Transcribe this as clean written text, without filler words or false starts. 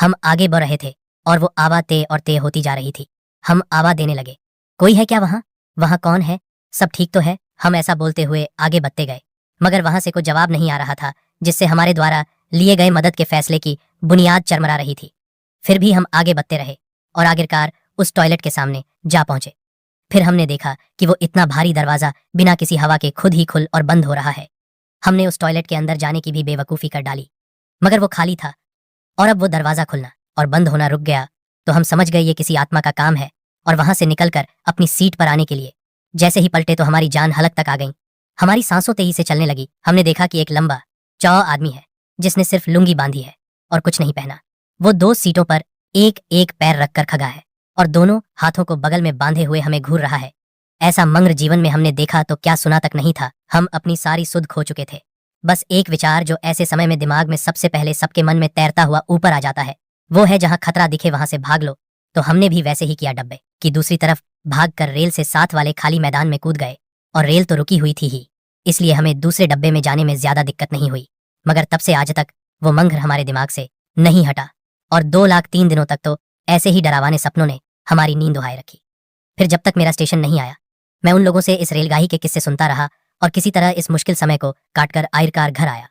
हम आगे बढ़ रहे थे और वो आवाज तेज और तेज होती जा रही थी। हम आवाज देने लगे, कोई है क्या वहां? वहां कौन है? सब ठीक तो है? हम ऐसा बोलते हुए आगे बढ़ते गए, मगर वहां से कोई जवाब नहीं आ रहा था, जिससे हमारे द्वारा लिए गए मदद के फैसले की बुनियाद चरमरा रही थी। फिर भी हम आगे बढ़ते रहे और आखिरकार उस टॉयलेट के सामने जा पहुंचे। फिर हमने देखा कि वो इतना भारी दरवाजा बिना किसी हवा के खुद ही खुल और बंद हो रहा है। हमने उस टॉयलेट के अंदर जाने की भी बेवकूफ़ी कर डाली, मगर वो खाली था और अब वो दरवाज़ा खुलना और बंद होना रुक गया तो हम समझ गए ये किसी आत्मा का काम है। और वहां से निकलकर अपनी सीट पर आने के लिए जैसे ही पलटे तो हमारी जान हलक तक आ गई। हमारी सांसों तेजी से चलने लगी। हमने देखा कि एक लंबा चौड़ा आदमी है जिसने सिर्फ लुंगी बांधी है और कुछ नहीं पहना। वो दो सीटों पर एक एक पैर रखकर खड़ा है और दोनों हाथों को बगल में बांधे हुए हमें घूर रहा है। ऐसा मंग्र जीवन में हमने देखा तो क्या सुना तक नहीं था। हम अपनी सारी सुध खो चुके थे। बस एक विचार जो ऐसे समय में दिमाग में सबसे पहले सबके मन में तैरता हुआ ऊपर आ जाता है, वो है जहां खतरा दिखे वहां से भाग लो। तो हमने भी वैसे ही किया। डब्बे की दूसरी तरफ भागकर रेल से साथ वाले खाली मैदान में कूद गए और रेल तो रुकी हुई थी ही, इसलिए हमें दूसरे डब्बे में जाने में ज्यादा दिक्कत नहीं हुई। मगर तब से आज तक वो मंग्र हमारे दिमाग से नहीं हटा और 2 लाख 3 दिनों तक तो ऐसे ही डरावाने सपनों ने हमारी नींद उहाए रखी। फिर जब तक मेरा स्टेशन नहीं आया, मैं उन लोगों से इस रेलगाही के किस्से सुनता रहा और किसी तरह इस मुश्किल समय को काटकर आखिरकार घर आया।